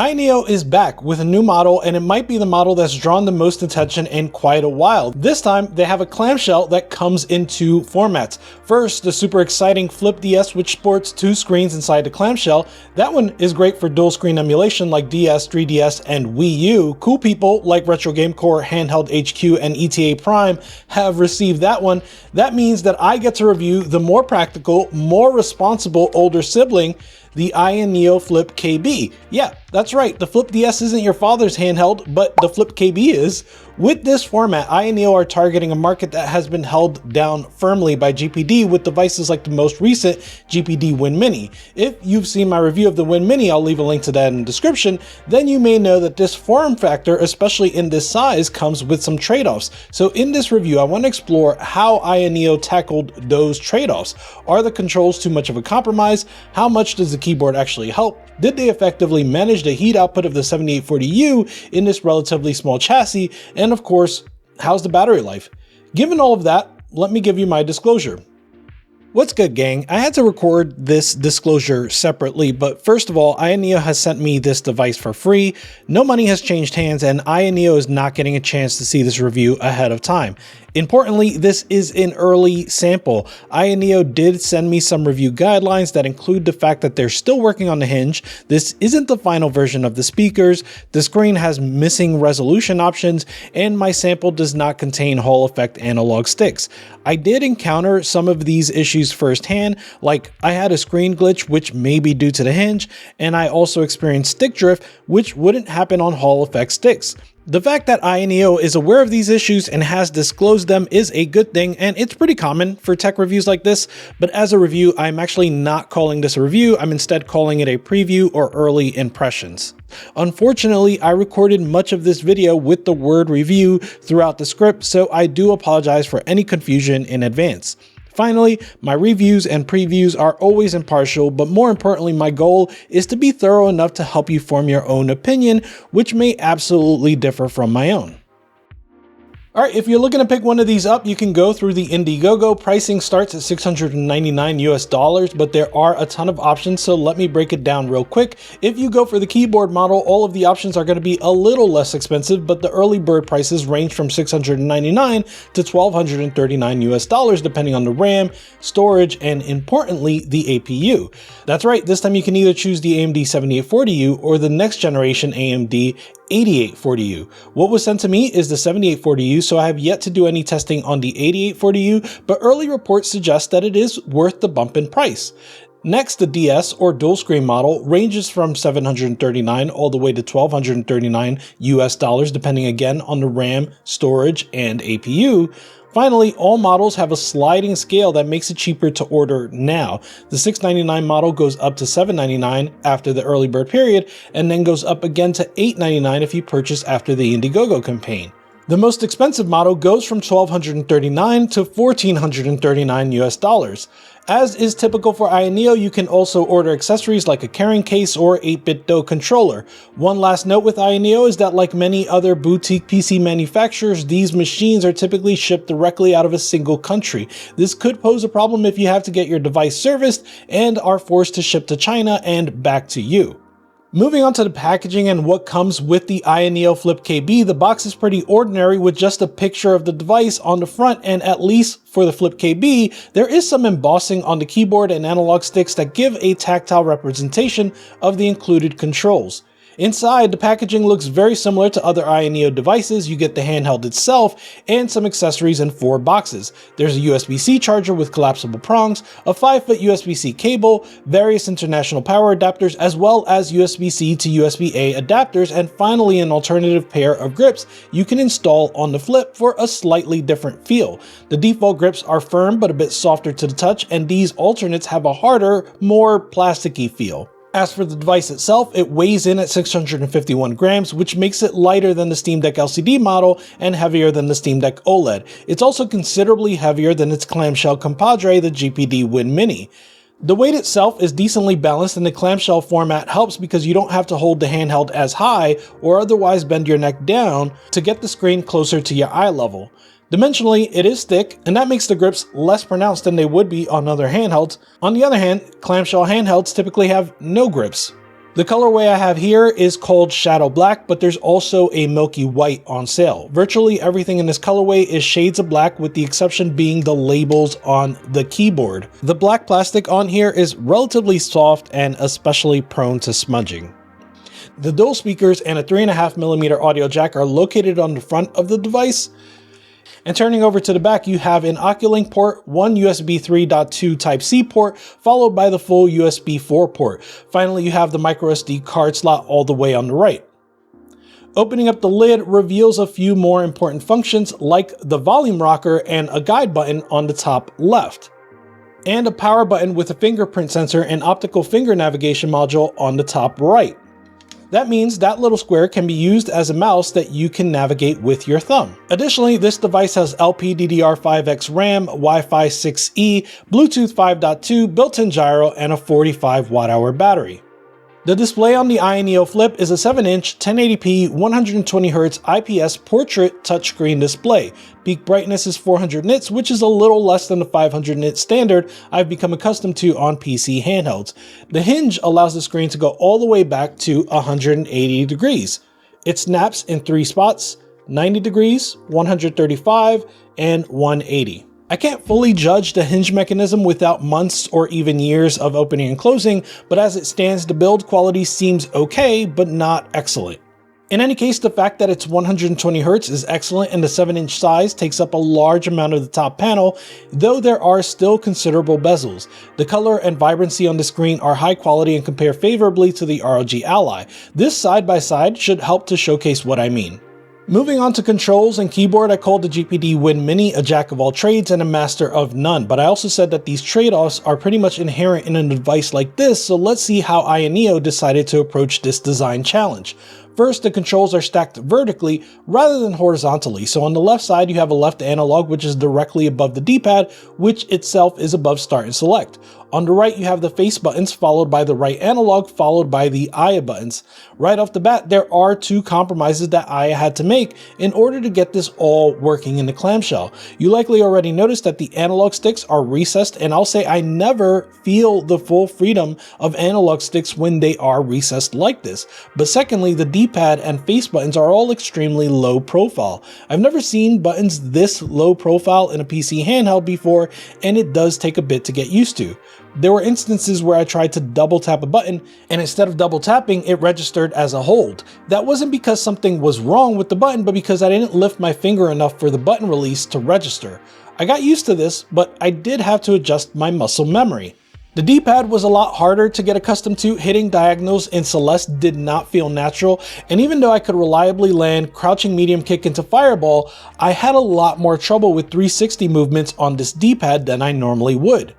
AYANEO is back with a new model, and it might be the model that's drawn the most attention in quite a while. This time, they have a clamshell that comes in two formats. First, the super exciting Flip DS, which sports two screens inside the clamshell. That one is great for dual screen emulation like DS, 3DS, and Wii U. Cool people like Retro Game Core, Handheld HQ, and ETA Prime have received that one. That means that I get to review the more practical, more responsible older sibling, the AYANEO Flip KB. Yeah, that's right, the Flip DS isn't your father's handheld, but the Flip KB is. With this format, AYANEO are targeting a market that has been held down firmly by GPD with devices like the most recent GPD Win Mini. If you've seen my review of the Win Mini, I'll leave a link to that in the description, then you may know that this form factor, especially in this size, comes with some trade-offs. So in this review, I want to explore how AYANEO tackled those trade-offs. Are the controls too much of a compromise? How much does the keyboard actually help? Did they effectively manage the heat output of the 7840U in this relatively small chassis? And of course, how's the battery life? Given all of that, let me give you my disclosure. What's good, gang? I had to record this disclosure separately, but first of all, AYANEO has sent me this device for free. No money has changed hands, and AYANEO is not getting a chance to see this review ahead of time. Importantly, this is an early sample. AYANEO did send me some review guidelines that include the fact that they're still working on the hinge. This isn't the final version of the speakers. The screen has missing resolution options, and my sample does not contain Hall effect analog sticks. I did encounter some of these issues firsthand, like I had a screen glitch, which may be due to the hinge, and I also experienced stick drift, which wouldn't happen on Hall effect sticks. The fact that AYANEO is aware of these issues and has disclosed them is a good thing, and it's pretty common for tech reviews like this, but as a review, I'm actually not calling this a review. I'm instead calling it a preview or early impressions. Unfortunately, I recorded much of this video with the word review throughout the script, so I do apologize for any confusion in advance. Finally, my reviews and previews are always impartial, but more importantly, my goal is to be thorough enough to help you form your own opinion, which may absolutely differ from my own. Alright, if you're looking to pick one of these up, you can go through the Indiegogo. Pricing starts at $699 US, but there are a ton of options, so let me break it down real quick. If you go for the keyboard model, all of the options are going to be a little less expensive, but the early bird prices range from $699 to $1,239 US, depending on the RAM, storage, and importantly, the APU. That's right, this time you can either choose the AMD 7840U or the next generation AMD 8840U. What was sent to me is the 7840U, so I have yet to do any testing on the 8840U, but early reports suggest that it is worth the bump in price. Next, the DS or dual screen model ranges from $739 all the way to $1,239 US, depending again on the RAM, storage, and APU. Finally, all models have a sliding scale that makes it cheaper to order now. The $699 model goes up to $799 after the early bird period, and then goes up again to $899 if you purchase after the Indiegogo campaign. The most expensive model goes from $1,239 to $1,439 US. As is typical for AYANEO, you can also order accessories like a carrying case or 8-bit DOE controller. One last note with AYANEO is that like many other boutique PC manufacturers, these machines are typically shipped directly out of a single country. This could pose a problem if you have to get your device serviced and are forced to ship to China and back to you. Moving on to the packaging and what comes with the AYANEO Flip KB, the box is pretty ordinary with just a picture of the device on the front, and at least for the Flip KB, there is some embossing on the keyboard and analog sticks that give a tactile representation of the included controls. Inside, the packaging looks very similar to other AYANEO devices. You get the handheld itself and some accessories in 4 boxes. There's a USB-C charger with collapsible prongs, a 5-foot USB-C cable, various international power adapters, as well as USB-C to USB-A adapters, and finally an alternative pair of grips you can install on the Flip for a slightly different feel. The default grips are firm but a bit softer to the touch, and these alternates have a harder, more plasticky feel. As for the device itself, it weighs in at 651 grams, which makes it lighter than the Steam Deck LCD model and heavier than the Steam Deck OLED. It's also considerably heavier than its clamshell compadre, the GPD Win Mini. The weight itself is decently balanced, and the clamshell format helps because you don't have to hold the handheld as high or otherwise bend your neck down to get the screen closer to your eye level. Dimensionally, it is thick, and that makes the grips less pronounced than they would be on other handhelds. On the other hand, clamshell handhelds typically have no grips. The colorway I have here is called Shadow Black, but there's also a Milky White on sale. Virtually everything in this colorway is shades of black, with the exception being the labels on the keyboard. The black plastic on here is relatively soft and especially prone to smudging. The dual speakers and a 3.5mm audio jack are located on the front of the device. And turning over to the back, you have an Oculink port, one USB 3.2 Type-C port, followed by the full USB 4 port. Finally, you have the microSD card slot all the way on the right. Opening up the lid reveals a few more important functions, like the volume rocker and a guide button on the top left, and a power button with a fingerprint sensor and optical finger navigation module on the top right. That means that little square can be used as a mouse that you can navigate with your thumb. Additionally, this device has LPDDR5X RAM, Wi-Fi 6E, Bluetooth 5.2, built-in gyro, and a 45 watt-hour battery. The display on the AYANEO Flip is a 7-inch 1080p 120Hz IPS portrait touchscreen display. Peak brightness is 400 nits, which is a little less than the 500 nit standard I've become accustomed to on PC handhelds. The hinge allows the screen to go all the way back to 180 degrees. It snaps in 3 spots: 90 degrees, 135, and 180. I can't fully judge the hinge mechanism without months or even years of opening and closing, but as it stands, the build quality seems okay, but not excellent. In any case, the fact that it's 120Hz is excellent, and the 7-inch size takes up a large amount of the top panel, though there are still considerable bezels. The color and vibrancy on the screen are high quality and compare favorably to the ROG Ally. This side by side should help to showcase what I mean. Moving on to controls and keyboard, I called the GPD Win Mini a jack of all trades and a master of none, but I also said that these trade-offs are pretty much inherent in a device like this, so let's see how AYANEO decided to approach this design challenge. First, the controls are stacked vertically rather than horizontally, so on the left side you have a left analog which is directly above the D-pad, which itself is above start and select. On the right you have the face buttons, followed by the right analog, followed by the AYA buttons. Right off the bat, there are 2 compromises that AYA had to make in order to get this all working in the clamshell. You likely already noticed that the analog sticks are recessed, and I'll say I never feel the full freedom of analog sticks when they are recessed like this. But secondly, the D-pad and face buttons are all extremely low profile. I've never seen buttons this low profile in a PC handheld before, and it does take a bit to get used to. There were instances where I tried to double tap a button, and instead of double tapping, it registered as a hold. That wasn't because something was wrong with the button, but because I didn't lift my finger enough for the button release to register. I got used to this, but I did have to adjust my muscle memory. The D-pad was a lot harder to get accustomed to. Hitting diagonals in Celeste did not feel natural, and even though I could reliably land crouching medium kick into fireball, I had a lot more trouble with 360 movements on this D-pad than I normally would.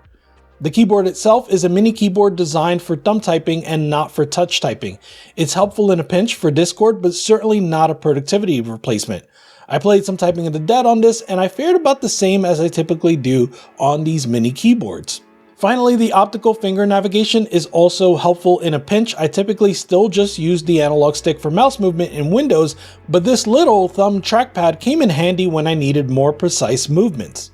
The keyboard itself is a mini keyboard designed for thumb typing and not for touch typing. It's helpful in a pinch for Discord, but certainly not a productivity replacement. I played some typing of the dead on this, and I fared about the same as I typically do on these mini keyboards. Finally, the optical finger navigation is also helpful in a pinch. I typically still just use the analog stick for mouse movement in Windows, but this little thumb trackpad came in handy when I needed more precise movements.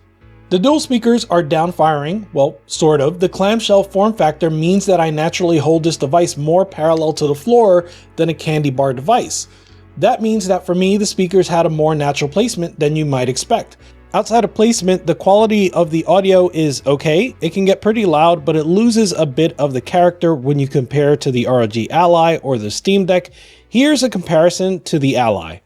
The dual speakers are down-firing, well, sort of. The clamshell form factor means that I naturally hold this device more parallel to the floor than a candy bar device. That means that for me, the speakers had a more natural placement than you might expect. Outside of placement, the quality of the audio is okay. It can get pretty loud, but it loses a bit of the character when you compare to the ROG Ally or the Steam Deck. Here's a comparison to the Ally.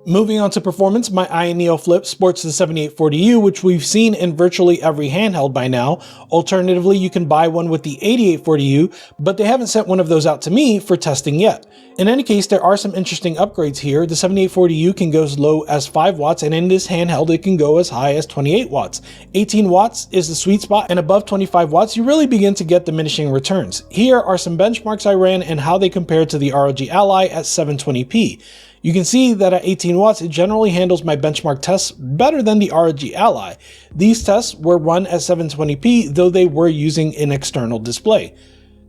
Moving on to performance, my AYANEO Flip sports the 7840U, which we've seen in virtually every handheld by now. Alternatively, you can buy one with the 8840U, but they haven't sent one of those out to me for testing yet. In any case, there are some interesting upgrades here. The 7840U can go as low as 5 watts, and in this handheld, it can go as high as 28 watts. 18 watts is the sweet spot, and above 25 watts, you really begin to get diminishing returns. Here are some benchmarks I ran and how they compare to the ROG Ally at 720p. You can see that at 18 watts, it generally handles my benchmark tests better than the ROG Ally. These tests were run at 720p, though they were using an external display.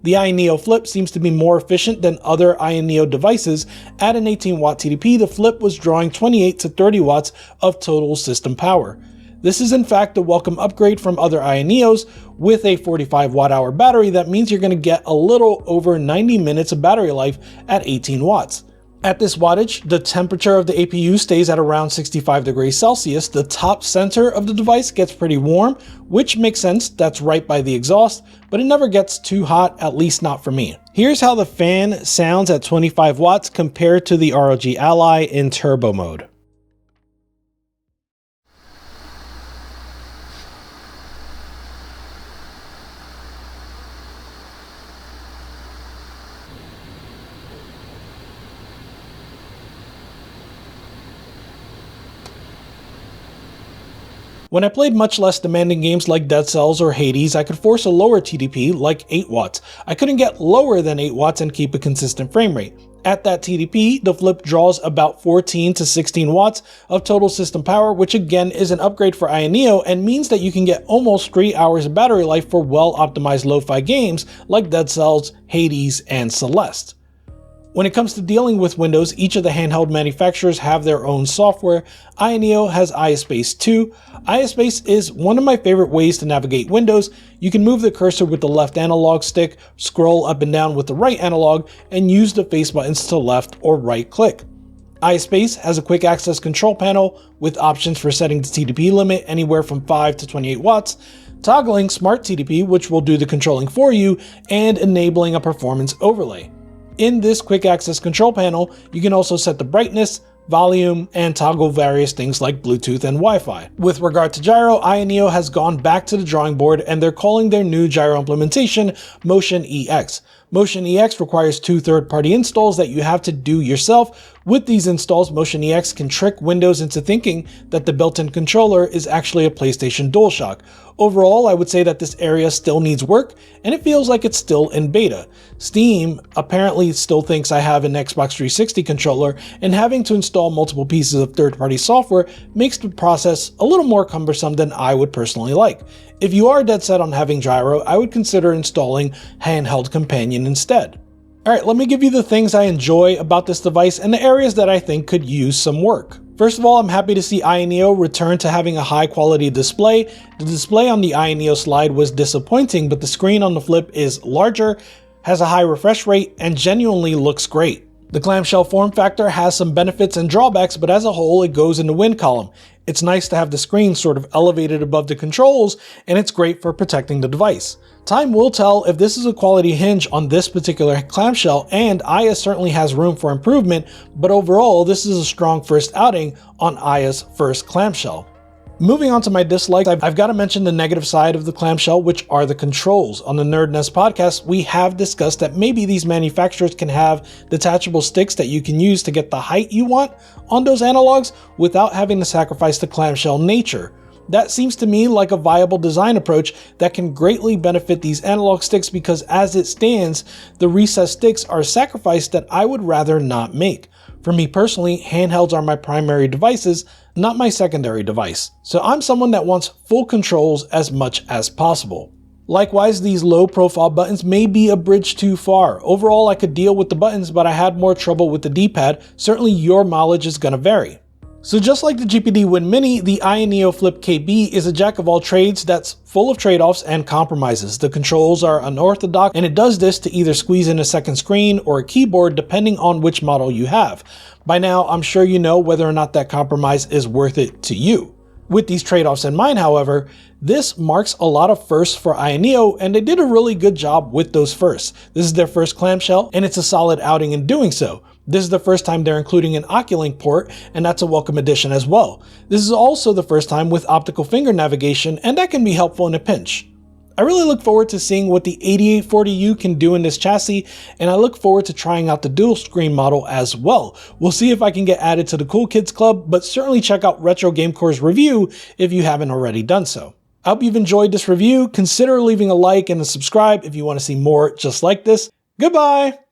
The AYANEO Flip seems to be more efficient than other AYANEO devices. At an 18 watt TDP, the Flip was drawing 28 to 30 watts of total system power. This is in fact a welcome upgrade from other AYANEOs. With a 45 watt hour battery, that means you're going to get a little over 90 minutes of battery life at 18 watts. At this wattage, the temperature of the APU stays at around 65 degrees Celsius. The top center of the device gets pretty warm, which makes sense, that's right by the exhaust, but it never gets too hot, at least not for me. Here's how the fan sounds at 25 watts compared to the ROG Ally in turbo mode. When I played much less demanding games like Dead Cells or Hades, I could force a lower TDP like 8 watts. I couldn't get lower than 8 watts and keep a consistent frame rate. At that TDP, the Flip draws about 14 to 16 watts of total system power, which again is an upgrade for AYANEO and means that you can get almost 3 hours of battery life for well-optimized lo-fi games like Dead Cells, Hades, and Celeste. When it comes to dealing with Windows, each of the handheld manufacturers have their own software. AYANEO has ISpace 2. ISpace is one of my favorite ways to navigate Windows. You can move the cursor with the left analog stick, scroll up and down with the right analog, and use the face buttons to left or right click. iSpace has a quick access control panel with options for setting the TDP limit anywhere from 5 to 28 watts, toggling Smart TDP, which will do the controlling for you, and enabling a performance overlay. In this quick access control panel, you can also set the brightness, volume, and toggle various things like Bluetooth and Wi-Fi. With regard to gyro, AYANEO has gone back to the drawing board and they're calling their new gyro implementation Motion EX. Motion EX requires 2 third-party installs that you have to do yourself. With these installs, Motion EX can trick Windows into thinking that the built-in controller is actually a PlayStation DualShock. Overall, I would say that this area still needs work, and it feels like it's still in beta. Steam apparently still thinks I have an Xbox 360 controller, and having to install multiple pieces of third-party software makes the process a little more cumbersome than I would personally like. If you are dead set on having gyro, I would consider installing Handheld Companion instead. Alright, let me give you the things I enjoy about this device and the areas that I think could use some work. First of all, I'm happy to see AYANEO return to having a high quality display. The display on the AYANEO Slide was disappointing, but the screen on the Flip is larger, has a high refresh rate, and genuinely looks great. The clamshell form factor has some benefits and drawbacks, but as a whole, it goes in the win column. It's nice to have the screen sort of elevated above the controls, and it's great for protecting the device. Time will tell if this is a quality hinge on this particular clamshell, and AYA certainly has room for improvement, but overall, this is a strong first outing on AYA's first clamshell. Moving on to my dislikes, I've got to mention the negative side of the clamshell, which are the controls. On the Nerd Nest podcast, we have discussed that maybe these manufacturers can have detachable sticks that you can use to get the height you want on those analogs without having to sacrifice the clamshell nature. That seems to me like a viable design approach that can greatly benefit these analog sticks because as it stands, the recessed sticks are a sacrifice that I would rather not make. For me personally, handhelds are my primary devices, not my secondary device. So I'm someone that wants full controls as much as possible. Likewise, these low profile buttons may be a bridge too far. Overall, I could deal with the buttons, but I had more trouble with the D-pad. Certainly your mileage is gonna vary. So just like the GPD Win Mini, the AYANEO Flip KB is a jack of all trades that's full of trade-offs and compromises. The controls are unorthodox, and it does this to either squeeze in a second screen or a keyboard depending on which model you have. By now, I'm sure you know whether or not that compromise is worth it to you. With these trade-offs in mind, however, this marks a lot of firsts for AYANEO, and they did a really good job with those firsts. This is their first clamshell, and it's a solid outing in doing so. This is the first time they're including an Oculink port, and that's a welcome addition as well. This is also the first time with optical finger navigation, and that can be helpful in a pinch. I really look forward to seeing what the 8840U can do in this chassis, and I look forward to trying out the dual screen model as well. We'll see if I can get added to the Cool Kids Club, but certainly check out Retro Game Core's review if you haven't already done so. I hope you've enjoyed this review. Consider leaving a like and a subscribe if you want to see more just like this. Goodbye!